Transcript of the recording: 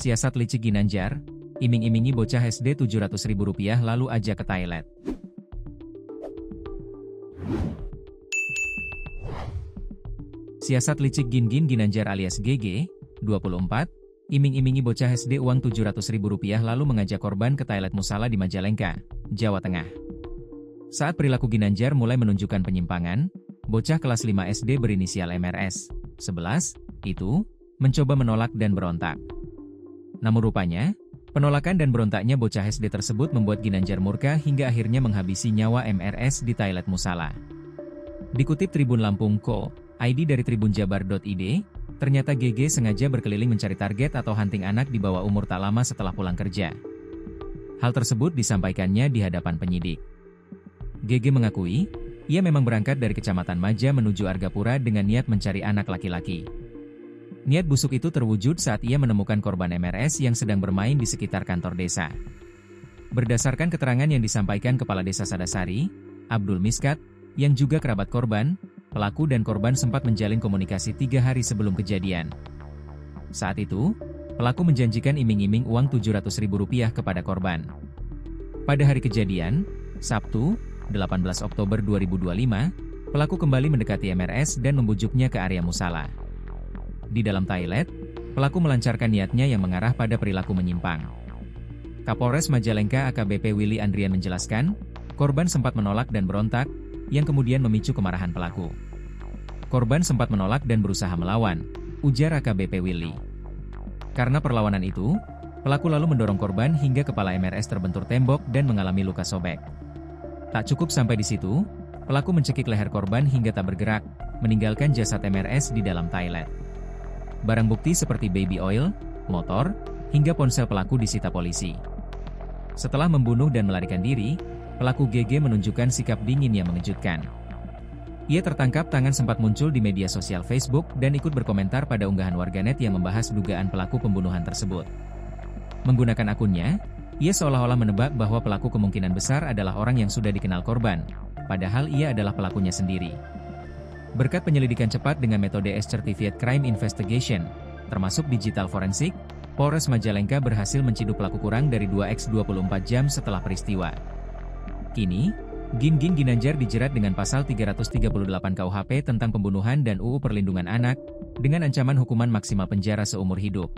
Siasat licik Ginanjar, iming-imingi bocah SD Rp700.000 lalu ajak ke toilet. Siasat licik Gin Ginanjar alias GG, 24, iming-imingi bocah SD uang Rp700.000 lalu mengajak korban ke toilet musala di Majalengka, Jawa Tengah. Saat perilaku Ginanjar mulai menunjukkan penyimpangan, bocah kelas 5 SD berinisial MRS, 11, itu, mencoba menolak dan berontak. Namun rupanya, penolakan dan berontaknya bocah SD tersebut membuat Ginanjar murka hingga akhirnya menghabisi nyawa MRS di toilet musala. Dikutip Tribun Lampung.co.id dari tribunjabar.id, ternyata GG sengaja berkeliling mencari target atau hunting anak di bawah umur tak lama setelah pulang kerja. Hal tersebut disampaikannya di hadapan penyidik. GG mengakui, ia memang berangkat dari Kecamatan Maja menuju Argapura dengan niat mencari anak laki-laki. Niat busuk itu terwujud saat ia menemukan korban MRS yang sedang bermain di sekitar kantor desa. Berdasarkan keterangan yang disampaikan Kepala Desa Sadasari, Abdul Miskat, yang juga kerabat korban, pelaku dan korban sempat menjalin komunikasi 3 hari sebelum kejadian. Saat itu, pelaku menjanjikan iming-iming uang Rp700.000 kepada korban. Pada hari kejadian, Sabtu, 18 Oktober 2025, pelaku kembali mendekati MRS dan membujuknya ke area musala. Di dalam toilet, pelaku melancarkan niatnya yang mengarah pada perilaku menyimpang. Kapolres Majalengka AKBP Willy Andrian menjelaskan, korban sempat menolak dan berontak, yang kemudian memicu kemarahan pelaku. Korban sempat menolak dan berusaha melawan, ujar AKBP Willy. Karena perlawanan itu, pelaku lalu mendorong korban hingga kepala MRS terbentur tembok dan mengalami luka sobek. Tak cukup sampai di situ, pelaku mencekik leher korban hingga tak bergerak, meninggalkan jasad MRS di dalam toilet. Barang bukti seperti baby oil, motor, hingga ponsel pelaku disita polisi. Setelah membunuh dan melarikan diri, pelaku GG menunjukkan sikap dingin yang mengejutkan. Ia tertangkap tangan sempat muncul di media sosial Facebook dan ikut berkomentar pada unggahan warganet yang membahas dugaan pelaku pembunuhan tersebut. Menggunakan akunnya, ia seolah-olah menebak bahwa pelaku kemungkinan besar adalah orang yang sudah dikenal korban, padahal ia adalah pelakunya sendiri. Berkat penyelidikan cepat dengan metode S-Certified Crime Investigation, termasuk digital forensik, Polres Majalengka berhasil menciduk pelaku kurang dari 2x 24 jam setelah peristiwa. Kini, Gin Ginanjar dijerat dengan pasal 338 KUHP tentang pembunuhan dan UU Perlindungan Anak, dengan ancaman hukuman maksimal penjara seumur hidup.